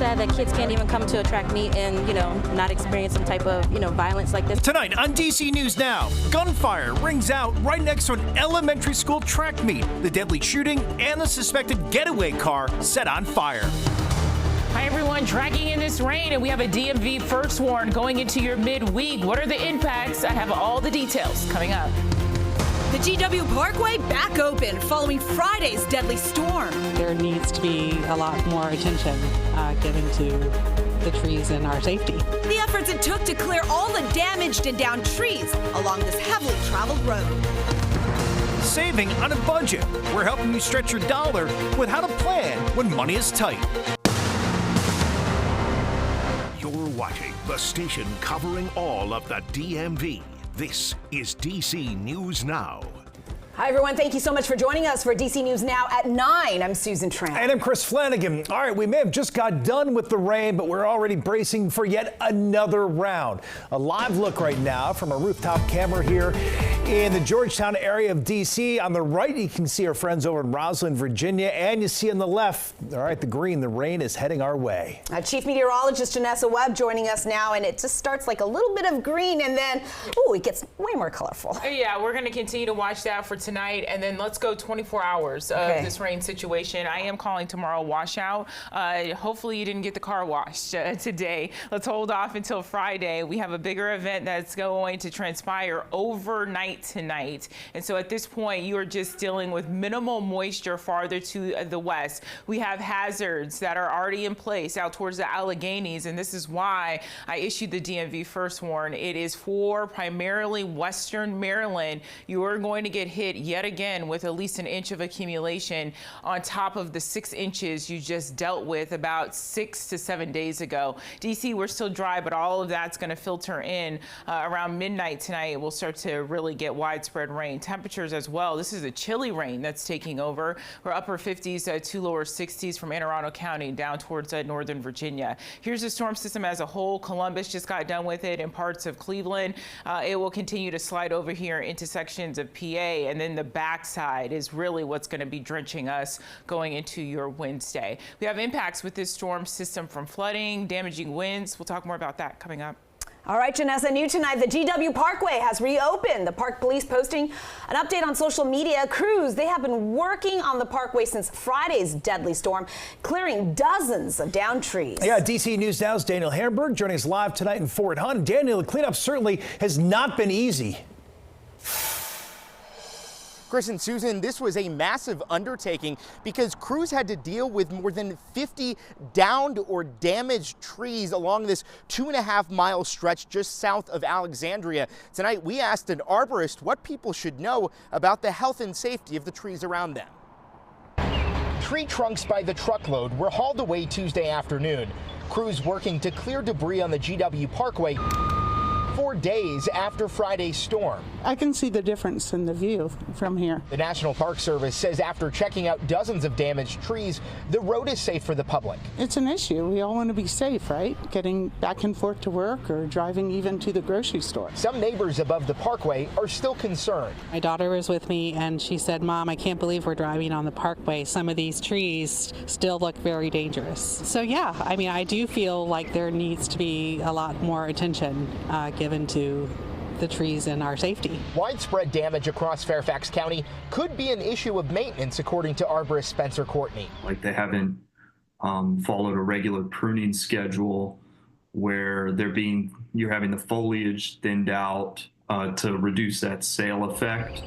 sad that kids can't even come to a track meet and, not experience some type of, violence like this. Tonight on DC News Now, gunfire rings out right next to an elementary school track meet. The deadly shooting and the suspected getaway car set on fire. Hi, everyone. Dragging in this rain, and we have a DMV first warn going into your midweek. What are the impacts? I have all the details coming up. The GW Parkway back open following Friday's deadly storm. There needs to be a lot more attention given to the trees and our safety. The efforts it took to clear all the damaged and downed trees along this heavily traveled road. Saving on a budget. We're helping you stretch your dollar with how to plan when money is tight. You're watching the station covering all of the DMV. This is DC News Now. Hi, everyone. Thank you so much for joining us for DC News Now at 9. I'm Susan Tran. And I'm Chris Flanagan. All right, we may have just got done with the rain, but we're already bracing for yet another round. A live look right now from a rooftop camera here in the Georgetown area of DC. On the right, you can see our friends over in Roslyn, Virginia, and you see on the left, all right, the green, the rain is heading our way. Chief Meteorologist Janessa Webb joining us now, and it just starts like a little bit of green, and then, it gets way more colorful. Yeah, we're going to continue to watch that for tonight, and then let's go 24 hours of this rain situation. I am calling tomorrow washout. Hopefully you didn't get the car washed today. Let's hold off until Friday. We have a bigger event that's going to transpire overnight tonight. And so at this point, you are just dealing with minimal moisture farther to the west. We have hazards that are already in place out towards the Alleghenies, and this is why I issued the DMV first warn. It is for primarily western Maryland. You are going to get hit yet again with at least an inch of accumulation on top of the 6 inches you just dealt with about 6 to 7 days ago. DC, we're still dry, but all of that's going to filter in around midnight tonight. We'll start to really get widespread rain. Temperatures as well. This is a chilly rain that's taking over. We're upper 50s to lower 60s from Anne Arundel County down towards northern Virginia. Here's the storm system as a whole. Columbus just got done with it, and parts of Cleveland. It will continue to slide over here into sections of PA, and then the backside is really what's going to be drenching us going into your Wednesday. We have impacts with this storm system from flooding, damaging winds. We'll talk more about that coming up. All right, Janessa, new tonight, the GW Parkway has reopened. The Park Police posting an update on social media. Crews, they have been working on the Parkway since Friday's deadly storm, clearing dozens of downed trees. Yeah, DC News Now's Daniel Hamburg joining us live tonight in Fort Hunt. Daniel, the cleanup certainly has not been easy. Chris and Susan, this was a massive undertaking because crews had to deal with more than 50 downed or damaged trees along this 2.5-mile stretch just south of Alexandria. Tonight, we asked an arborist what people should know about the health and safety of the trees around them. Tree trunks by the truckload were hauled away Tuesday afternoon. Crews working to clear debris on the GW Parkway 4 days after Friday's storm. I can see the difference in the view from here. The National Park Service says after checking out dozens of damaged trees, the road is safe for the public. It's an issue. We all want to be safe, right? Getting back and forth to work or driving even to the grocery store. Some neighbors above the Parkway are still concerned. My daughter was with me and she said, "Mom, I can't believe we're driving on the Parkway. Some of these trees still look very dangerous." So yeah, I mean, I do feel like there needs to be a lot more attention given to the trees and our safety. Widespread damage across Fairfax County could be an issue of maintenance, according to arborist Spencer Courtney. Like they haven't followed a regular pruning schedule where you're having the foliage thinned out to reduce that sail effect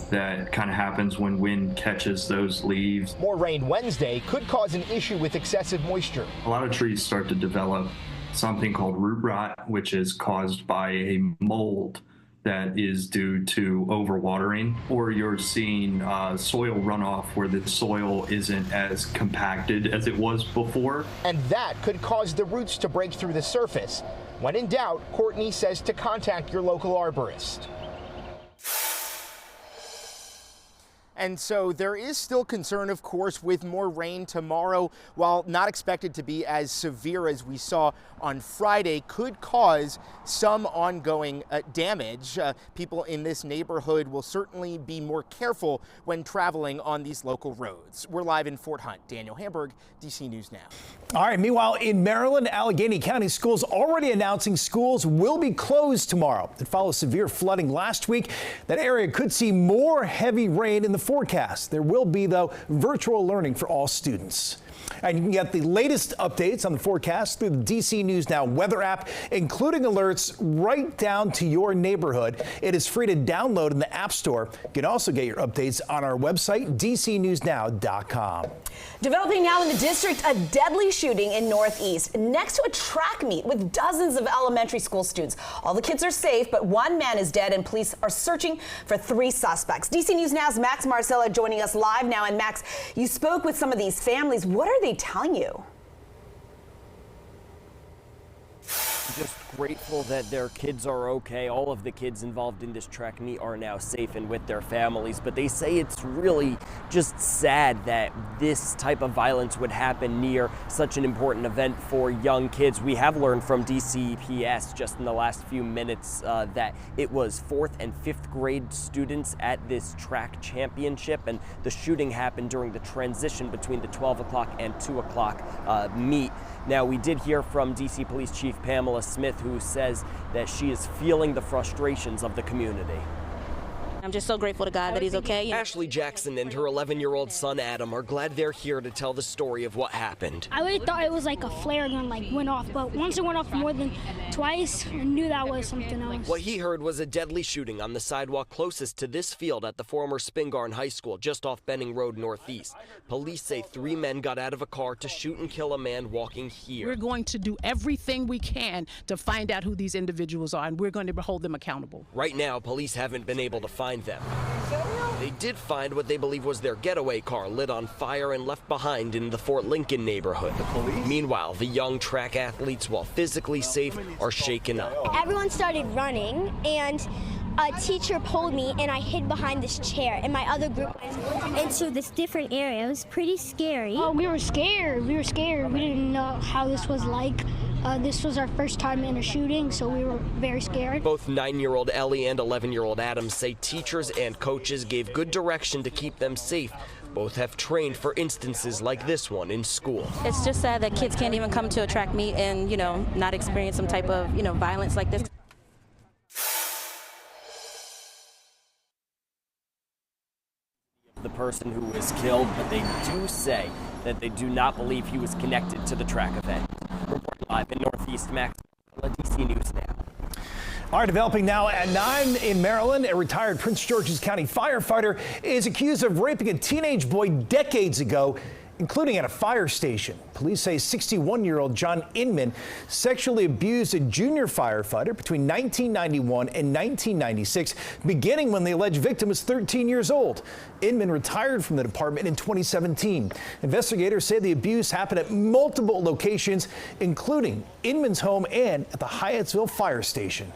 that kind of happens when wind catches those leaves. More rain Wednesday could cause an issue with excessive moisture. A lot of trees start to develop something called root rot, which is caused by a mold that is due to overwatering, or you're seeing soil runoff where the soil isn't as compacted as it was before. And that could cause the roots to break through the surface. When in doubt, Courtney says to contact your local arborist. And so there is still concern, of course, with more rain tomorrow. While not expected to be as severe as we saw on Friday, could cause some ongoing damage. People in this neighborhood will certainly be more careful when traveling on these local roads. We're live in Fort Hunt. Daniel Hamburg, DC News Now. All right. Meanwhile, in Maryland, Allegheny County schools already announcing schools will be closed tomorrow. It follows severe flooding last week. That area could see more heavy rain in the forecast. There will be, though, virtual learning for all students. And you can get the latest updates on the forecast through the DC News Now weather app, including alerts right down to your neighborhood. It is free to download in the App Store. You can also get your updates on our website, dcnewsnow.com. Developing now in the district, a deadly shooting in Northeast next to a track meet with dozens of elementary school students. All the kids are safe, but one man is dead and police are searching for 3 suspects. DC News Now's Max Marcella joining us live now. And Max, you spoke with some of these families. What are they telling you? Just grateful that their kids are okay. All of the kids involved in this track meet are now safe and with their families, but they say it's really just sad that this type of violence would happen near such an important event for young kids. We have learned from DCEPS just in the last few minutes that it was 4th and 5th grade students at this track championship, and the shooting happened during the transition between the 12 o'clock and 2 o'clock meet. Now, we did hear from DC Police Chief Pamela Smith, who says that she is feeling the frustrations of the community. I'm just so grateful to God that he's okay. Ashley Jackson and her 11-year-old son Adam are glad they're here to tell the story of what happened. I really thought it was like a flare gun went off, but once it went off more than twice, I knew that was something else. What he heard was a deadly shooting on the sidewalk closest to this field at the former Spingarn High School just off Benning Road Northeast. Police say 3 men got out of a car to shoot and kill a man walking here. We're going to do everything we can to find out who these individuals are, and we're going to hold them accountable. Right now, police haven't been able to find them. They did find what they believe was their getaway car lit on fire and left behind in the Fort Lincoln neighborhood. Meanwhile, the young track athletes, while physically safe, are shaken up. Everyone started running, and a teacher pulled me, and I hid behind this chair, and my other group went into this different area. It was pretty scary. Oh, we were scared. We didn't know how this was like. This was our first time in a shooting, so we were very scared. Both 9-year-old Ellie and 11-year-old Adam say teachers and coaches gave good direction to keep them safe. Both have trained for instances like this one in school. It's just sad that kids can't even come to a track meet and, not experience some type of, violence like this. The person who was killed, but they do say that they do not believe he was connected to the track event. Reporting live in Northeast, Max, DC News Now. All right, developing now at 9 in Maryland, a retired Prince George's County firefighter is accused of raping a teenage boy decades ago, including at a fire station. Police say 61-year-old John Inman sexually abused a junior firefighter between 1991 and 1996, beginning when the alleged victim was 13 years old. Inman retired from the department in 2017. Investigators say the abuse happened at multiple locations, including Inman's home and at the Hyattsville fire station.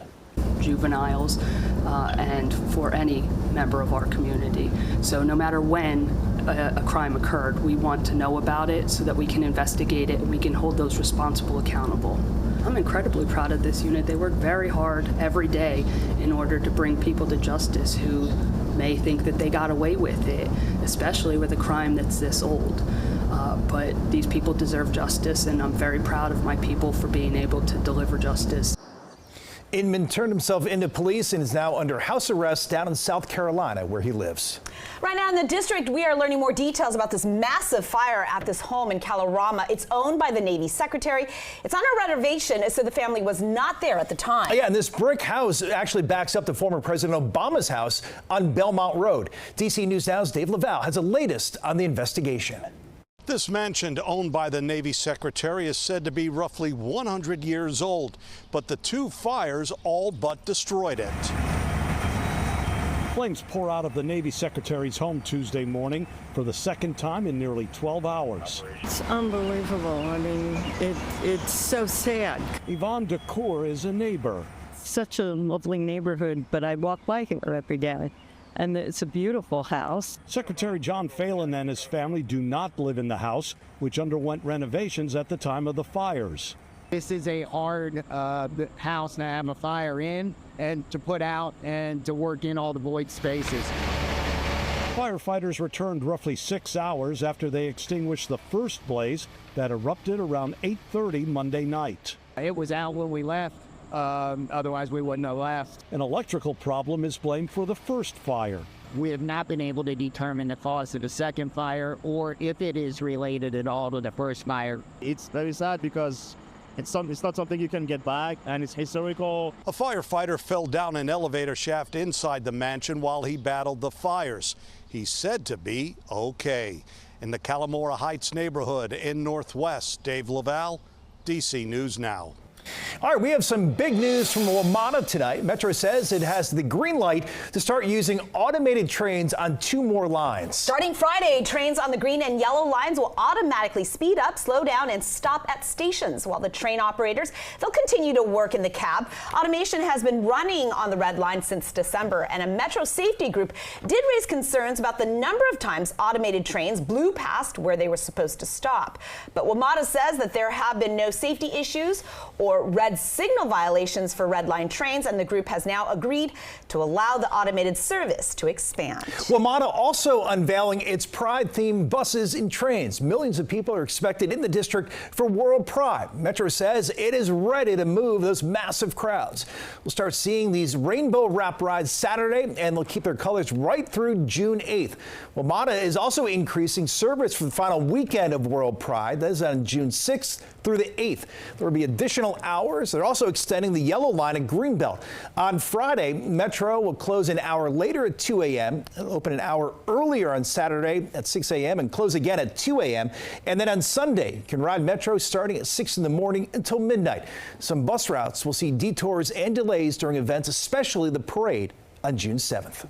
Juveniles and for any member of our community. So no matter when a crime occurred, we want to know about it so that we can investigate it and we can hold those responsible accountable. I'm incredibly proud of this unit. They work very hard every day in order to bring people to justice who may think that they got away with it, especially with a crime that's this old. But these people deserve justice, and I'm very proud of my people for being able to deliver justice. Inman turned himself into police and is now under house arrest down in South Carolina, where he lives. Right now in the district, we are learning more details about this massive fire at this home in Kalorama. It's owned by the Navy secretary. It's under renovation, so the family was not there at the time. Yeah, and this brick house actually backs up to former President Obama's house on Belmont Road. DC News Now's Dave Laval has the latest on the investigation. This mansion, owned by the Navy Secretary, is said to be roughly 100 years old, but the 2 fires all but destroyed it. Flames pour out of the Navy Secretary's home Tuesday morning for the second time in nearly 12 hours. It's unbelievable. I mean, it's so sad. Yvonne DeCour is a neighbor. Such a lovely neighborhood, but I walk by here every day. and it's a beautiful house. Secretary John Phelan and his family do not live in the house, which underwent renovations at the time of the fires. This is a hard house to have a fire in and to put out and to work in all the void spaces. Firefighters returned roughly 6 hours after they extinguished the first blaze that erupted around 8:30 Monday night. It was out when we left, otherwise we wouldn't have left. An electrical problem is blamed for the first fire. We have not been able to determine the cause of the second fire or if it is related at all to the first fire. It's very sad because it's not something you can get back, and it's historical. A firefighter fell down an elevator shaft inside the mansion while he battled the fires. He's said to be okay. In the Calamora Heights neighborhood in Northwest, Dave Laval, DC News Now. All right, we have some big news from WMATA tonight. Metro says it has the green light to start using automated trains on 2 more lines. Starting Friday, trains on the green and yellow lines will automatically speed up, slow down, and stop at stations, while the train operators, they'll continue to work in the cab. Automation has been running on the red line since December, and a Metro safety group did raise concerns about the number of times automated trains blew past where they were supposed to stop. But WMATA says that there have been no safety issues or red signal violations for red line trains, and the group has now agreed to allow the automated service to expand. WMATA also unveiling its Pride-themed buses and trains. Millions of people are expected in the district for World Pride. Metro says it is ready to move those massive crowds. We'll start seeing these rainbow wrap rides Saturday, and they'll keep their colors right through June 8th. WMATA is also increasing service for the final weekend of World Pride. That is on June 6th through the 8th. There will be additional hours. They're also extending the yellow line at Greenbelt. On Friday, Metro will close an hour later at 2 a.m., open an hour earlier on Saturday at 6 a.m. and close again at 2 a.m. And then on Sunday, you can ride Metro starting at 6 in the morning until midnight. Some bus routes will see detours and delays during events, especially the parade on June 7th.